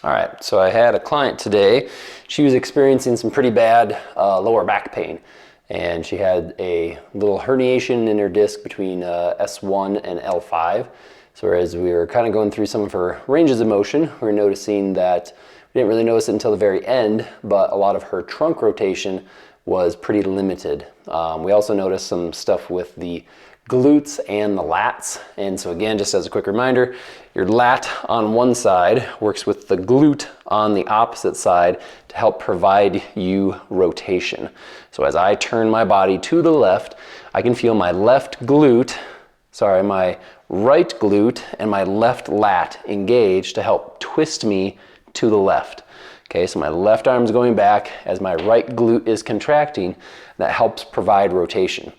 All right, so I had a client today. She was experiencing some pretty bad lower back pain, and she had a little herniation in her disc between S1 and L5. So as we were kind of going through some of her ranges of motion, we were noticing that we didn't really notice it until the very end, but a lot of her trunk rotation was pretty limited. We also noticed some stuff with the glutes and the lats. And so again, just as a quick reminder, your lat on one side works with the glute on the opposite side to help provide you rotation. So as I turn my body to the left, I can feel my my right glute and my left lat engage to help twist me to the left. Okay, so my left arm's going back as my right glute is contracting. That helps provide rotation.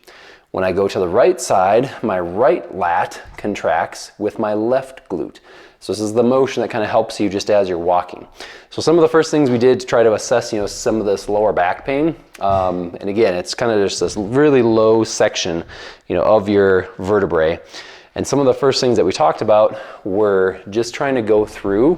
When I go to the right side, my right lat contracts with my left glute. So this is the motion that kind of helps you just as you're walking. So some of the first things we did to try to assess, some of this lower back pain, and again, it's kind of just this really low section, of your vertebrae. And some of the first things that we talked about were just trying to go through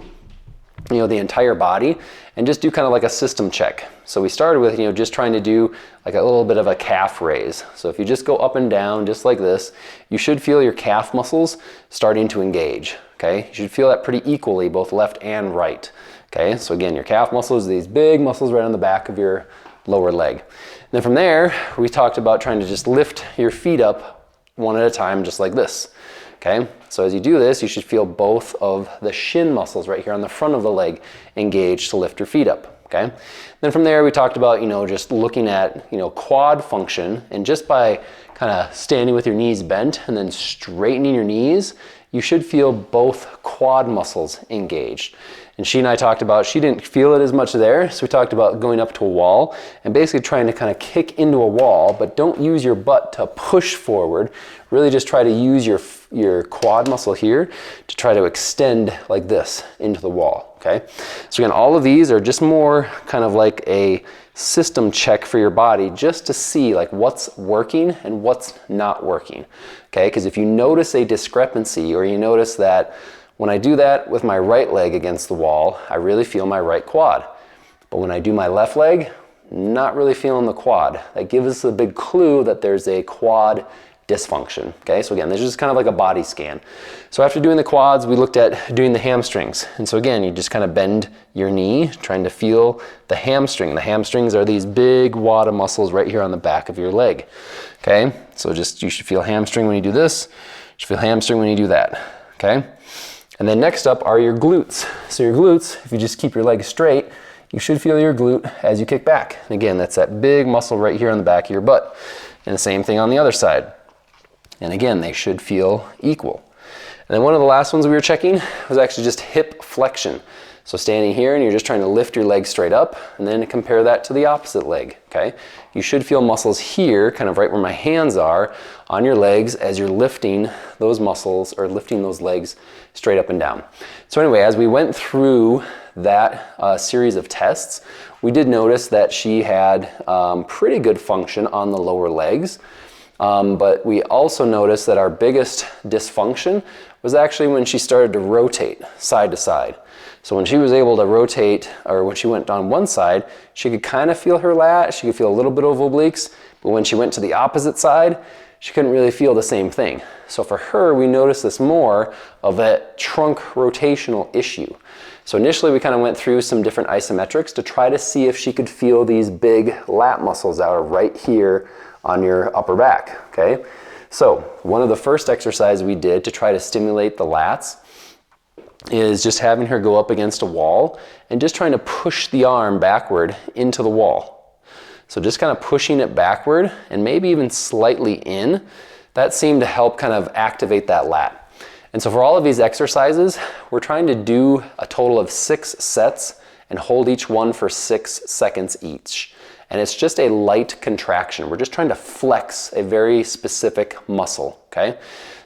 the entire body and just do kind of like a system check. So we started with, just trying to do like a little bit of a calf raise. So if you just go up and down just like this, you should feel your calf muscles starting to engage, okay? You should feel that pretty equally, both left and right, okay? So again, your calf muscles, these big muscles right on the back of your lower leg. And then from there, we talked about trying to just lift your feet up one at a time, just like this. Okay, so as you do this, you should feel both of the shin muscles right here on the front of the leg engaged to lift your feet up. Okay, then from there we talked about just looking at quad function, and just by kind of standing with your knees bent and then straightening your knees, you should feel both quad muscles engaged. And she and I talked about, she didn't feel it as much there, so we talked about going up to a wall and basically trying to kind of kick into a wall, but don't use your butt to push forward. Really just try to use your quad muscle here to try to extend like this into the wall, okay? So again, all of these are just more kind of like a system check for your body, just to see like what's working and what's not working, okay? Because if you notice a discrepancy, or you notice that when I do that with my right leg against the wall, I really feel my right quad. But when I do my left leg, not really feeling the quad. That gives us a big clue that there's a quad dysfunction. Okay, so again, this is just kind of like a body scan. So after doing the quads, we looked at doing the hamstrings. And so again, you just kind of bend your knee, trying to feel the hamstring. The hamstrings are these big wad of muscles right here on the back of your leg. Okay, so you should feel hamstring when you do this. You should feel hamstring when you do that. Okay. And then next up are your glutes. So your glutes, if you just keep your legs straight, you should feel your glute as you kick back. And again, that's that big muscle right here on the back of your butt. And the same thing on the other side. And again, they should feel equal. And then one of the last ones we were checking was actually just hip flexion. So standing here and you're just trying to lift your leg straight up, and then compare that to the opposite leg, okay? You should feel muscles here, kind of right where my hands are, on your legs as you're lifting those muscles or lifting those legs straight up and down. So anyway, as we went through that series of tests, we did notice that she had pretty good function on the lower legs. But we also noticed that our biggest dysfunction was actually when she started to rotate side to side. So when she was able to rotate, or when she went on one side, she could kind of feel her lat, she could feel a little bit of obliques, but when she went to the opposite side, she couldn't really feel the same thing. So for her, we noticed this more of a trunk rotational issue. So initially we kind of went through some different isometrics to try to see if she could feel these big lat muscles that are right here on your upper back, okay? So one of the first exercises we did to try to stimulate the lats is just having her go up against a wall and just trying to push the arm backward into the wall. So just kind of pushing it backward and maybe even slightly in, that seemed to help kind of activate that lat. And so for all of these exercises, we're trying to do a total of 6 sets and hold each one for 6 seconds each. And it's just a light contraction. We're just trying to flex a very specific muscle, okay?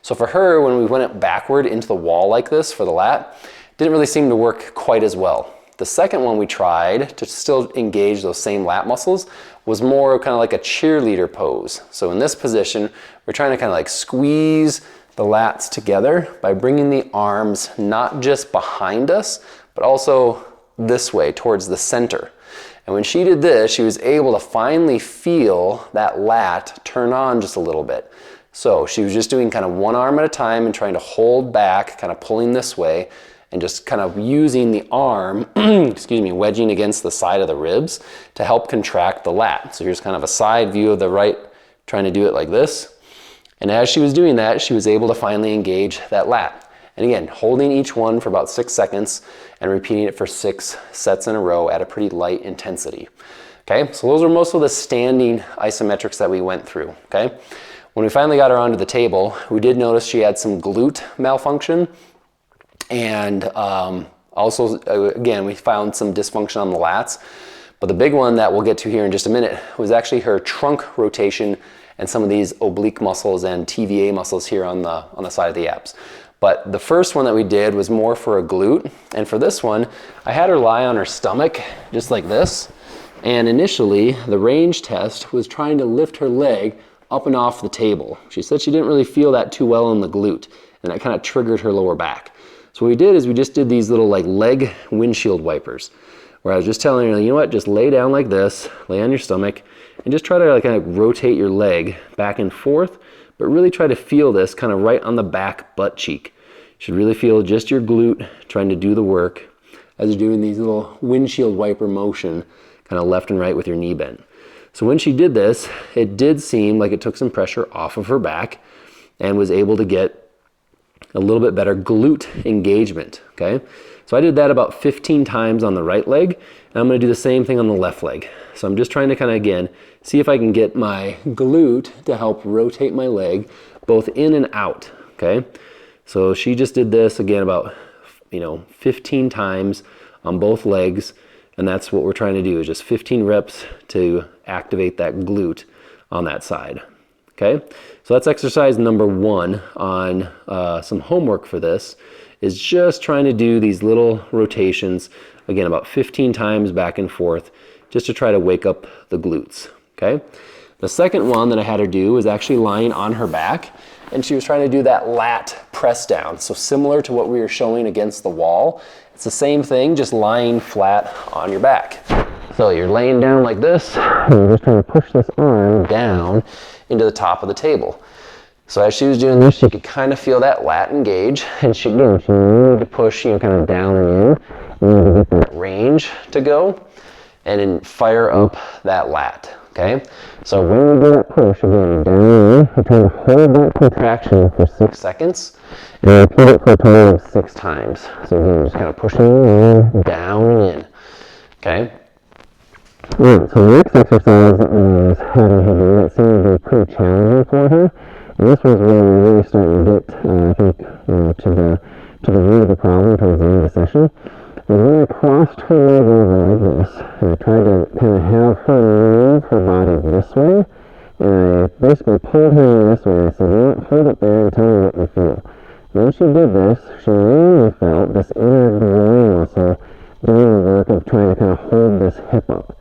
So for her, when we went backward into the wall like this for the lat, it didn't really seem to work quite as well. The second one we tried to still engage those same lat muscles was more kind of like a cheerleader pose. So in this position, we're trying to kind of like squeeze the lats together by bringing the arms not just behind us, but also this way towards the center. And when she did this, she was able to finally feel that lat turn on just a little bit. So she was just doing kind of one arm at a time and trying to hold back, kind of pulling this way, and just kind of using the arm, excuse me, wedging against the side of the ribs to help contract the lat. So here's kind of a side view of the right, trying to do it like this. And as she was doing that, she was able to finally engage that lat. And again, holding each one for about 6 seconds and repeating it for 6 sets in a row at a pretty light intensity. Okay, so those are most of the standing isometrics that we went through, okay? When we finally got her onto the table, we did notice she had some glute malfunction. And also, again, we found some dysfunction on the lats. But the big one that we'll get to here in just a minute was actually her trunk rotation and some of these oblique muscles and TVA muscles here on the side of the abs. But the first one that we did was more for a glute. And for this one, I had her lie on her stomach, just like this. And initially, the range test was trying to lift her leg up and off the table. She said she didn't really feel that too well in the glute, and that kind of triggered her lower back. So what we did is we just did these little like leg windshield wipers, where I was just telling her, you know what, just lay down like this, lay on your stomach, and just try to like kind of rotate your leg back and forth, but really try to feel this kind of right on the back butt cheek. You should really feel just your glute trying to do the work as you're doing these little windshield wiper motion, kind of left and right with your knee bent. So when she did this, it did seem like it took some pressure off of her back and was able to get a little bit better glute engagement, okay? So I did that about 15 times on the right leg, and I'm gonna do the same thing on the left leg. So I'm just trying to kind of, again, see if I can get my glute to help rotate my leg both in and out, okay? So she just did this, again, about 15 times on both legs, and that's what we're trying to do, is just 15 reps to activate that glute on that side. Okay, so that's exercise number 1 on some homework for this, is just trying to do these little rotations, again, about 15 times back and forth, just to try to wake up the glutes, okay? The second one that I had her do was actually lying on her back, and she was trying to do that lat press down. So similar to what we were showing against the wall, it's the same thing, just lying flat on your back. So you're laying down like this, and you're just trying to push this arm down into the top of the table. So as she was doing this, she could kind of feel that lat engage, and she needed to push, kind of down and in, to get that range to go, and then fire up that lat, okay? So when we do that push, again, down and in, we're trying to hold that contraction for 6 seconds, and repeat it for a total of 6 times. So again, just kind of pushing in, down and in, okay? Alright, so the next exercise is having her do that seemed to be pretty challenging for her. And this was where we really started to get, I think, to the root of the problem towards the end of the session. We really crossed her leg over like this, and I tried to kind of have her move her body this way, and I basically pulled her this way. I said, you know what, hold it there and tell me what you feel. When she did this, she really felt this inner groin muscle doing the work of trying to kind of hold this hip up.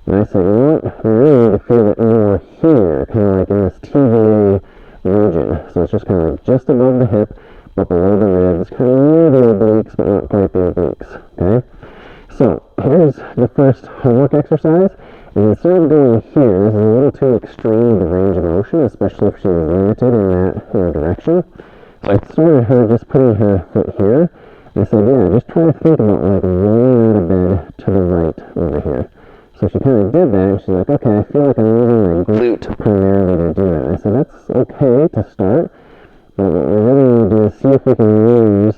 And I said, you know what, we really need to feel it more here, kind of like in this TVA region. So it's just kind of just above the hip, but below the ribs, kind of near the obliques, but not quite the obliques, okay? So here's the first homework exercise. And instead of going here, this is a little too extreme the range of motion, especially if she was limited in that direction. So I started her just putting her foot here. And I said, yeah, just try to think about like rolling out of bed to the right over here. So she kind of did that, and she's like, okay, I feel like I'm using my glute primarily to do it. I said, that's okay to start, but what we really need to do is see if we can use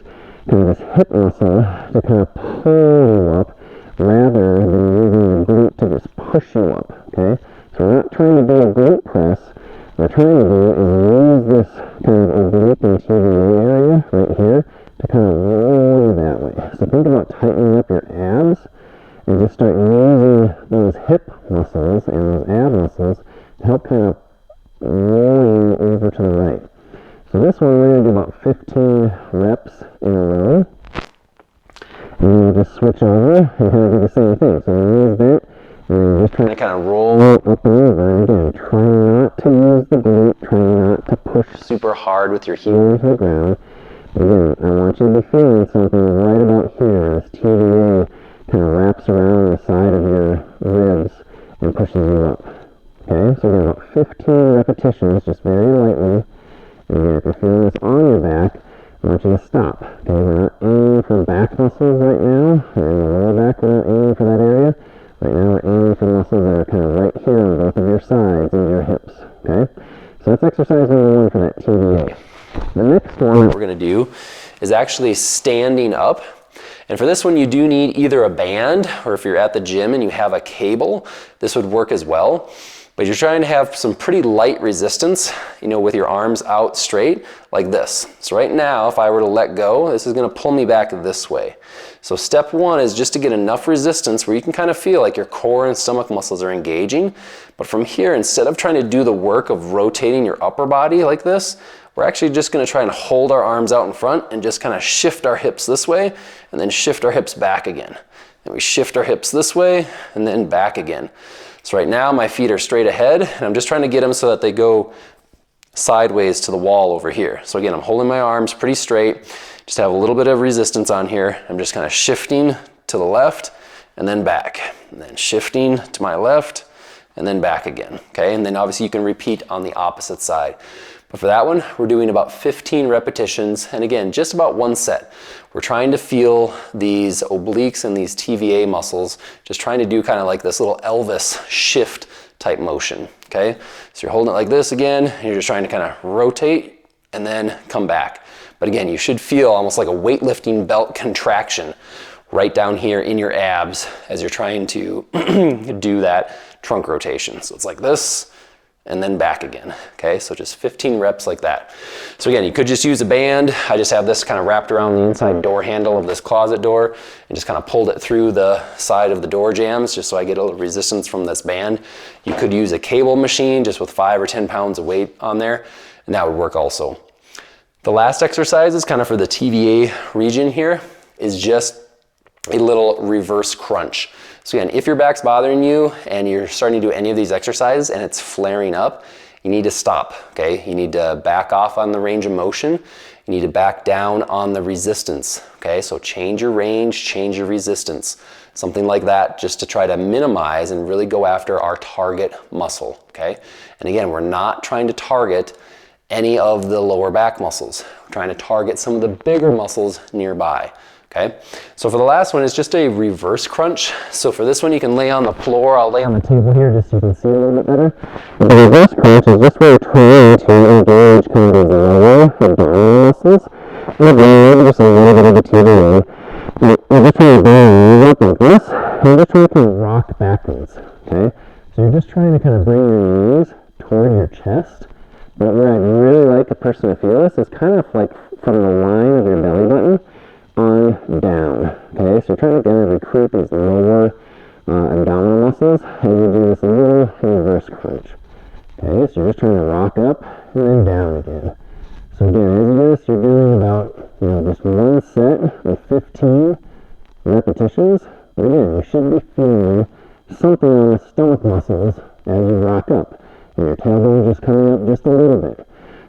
kind of this hip muscle to kind of pull you up, rather than using the glute to just push you up, okay? So we're not trying to do a glute press. What we're trying to do is use this kind of oblique and TVA area right here to kind of roll you that way. So think about tightening up your abs, and just start using those hip muscles and those ab muscles to help kind of roll you over to the right. So this one we're going to do about 15 reps in a row. And then we'll just switch over and kind of do the same thing. So the knees bent, And then just trying to kind of roll it up and over. Again, try not to use the glute, try not to push super hard with your heel into the ground. Again, I want you to be feeling something right about here. This TVA kind of wraps around the side of your ribs and pushes you up. Okay, so again, about 15 repetitions, just very lightly. And again, if you're feeling this on your back, I want you to stop. Okay, we're not aiming for back muscles right now, or in the lower back, we're not aiming for that area. Right now we're aiming for muscles that are kind of right here on both of your sides and your hips. Okay, so that's exercise number 1 for that TVA. The next one that we're going to do is actually standing up. And for this one, you do need either a band, or if you're at the gym and you have a cable, this would work as well. But you're trying to have some pretty light resistance, you know, with your arms out straight like this. So right now, if I were to let go, this is going to pull me back this way. So step 1 is just to get enough resistance where you can kind of feel like your core and stomach muscles are engaging. But from here, instead of trying to do the work of rotating your upper body like this, we're actually just going to try and hold our arms out in front and just kind of shift our hips this way and then shift our hips back again. And we shift our hips this way and then back again. So right now my feet are straight ahead and I'm just trying to get them so that they go sideways to the wall over here. So again, I'm holding my arms pretty straight, just have a little bit of resistance on here. I'm just kind of shifting to the left and then back, and then shifting to my left and then back again. Okay, and then obviously you can repeat on the opposite side. But for that one, we're doing about 15 repetitions, and again, just about 1 set. We're trying to feel these obliques and these TVA muscles, just trying to do kind of like this little Elvis shift type motion, okay? So you're holding it like this again, and you're just trying to kind of rotate and then come back. But again, you should feel almost like a weightlifting belt contraction right down here in your abs as you're trying to do that trunk rotation. So it's like this, and then back again, okay? So just 15 reps like that. So again, you could just use a band. I just have this kind of wrapped around the inside door handle of this closet door and just kind of pulled it through the side of the door jambs just so I get a little resistance from this band. You could use a cable machine just with 5 or 10 pounds of weight on there, and that would work also. The last exercise is kind of for the TVA region here, is just a little reverse crunch. So again, if your back's bothering you and you're starting to do any of these exercises and it's flaring up, you need to stop, okay? You need to back off on the range of motion. You need to back down on the resistance, okay? So change your range, change your resistance. Something like that, just to try to minimize and really go after our target muscle, okay? And again, we're not trying to target any of the lower back muscles. We're trying to target some of the bigger muscles nearby. Okay, so for the last one, it's just a reverse crunch. So for this one, you can lay on the floor. I'll lay on the table here just so you can see a little bit better. But the reverse crunch is just where you're trying to engage kind of these lower abdominal muscles. And maybe just a little bit of the TVA. You're just trying to bring your knees up like this. And you're just trying to rock backwards. Okay, so you're just trying to kind of bring your knees toward your chest. But where I'd really like a person to feel this is kind of like from the line of your belly button on down. Okay, so you're trying to kind of recruit these lower abdominal muscles as you do this little reverse crunch. Okay, so you're just trying to rock up and then down again. So again, as you do this, you're doing about, just 1 set of 15 repetitions. But again, you should be feeling something on the stomach muscles as you rock up. And your tailbone just coming up just a little bit.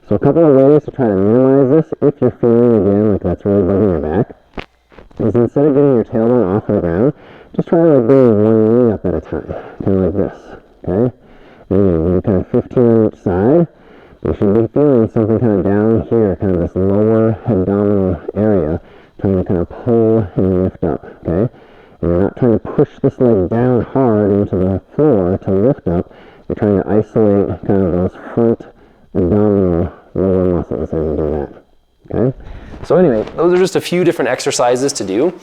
So a couple of ways to try to minimize this, if you're feeling again like that's really bugging your back, is instead of getting your tailbone off the ground, just try to bring one knee up at a time, kind of like this, okay? And again, you kind of 15 on each side. You should be feeling something kind of down here, kind of this lower abdominal area, trying to kind of pull and lift up, okay? And you're not trying to push this leg down hard into the floor to lift up. You're trying to isolate kind of those front abdominal lower muscles as you do that, okay? So anyway, those are just a few different exercises to do.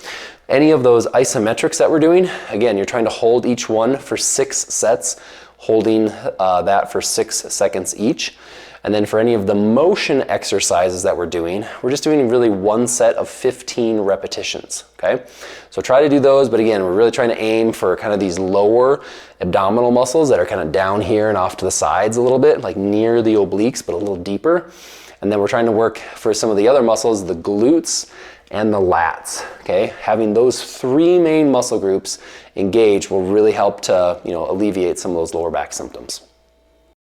Any of those isometrics that we're doing, again, you're trying to hold each one for 6 sets, holding that for 6 seconds each. And then for any of the motion exercises that we're doing, we're just doing really 1 set of 15 repetitions, okay? So try to do those, but again, we're really trying to aim for kind of these lower abdominal muscles that are kind of down here and off to the sides a little bit, like near the obliques, but a little deeper. And then we're trying to work for some of the other muscles, the glutes and the lats, okay? Having those three main muscle groups engaged will really help to, alleviate some of those lower back symptoms.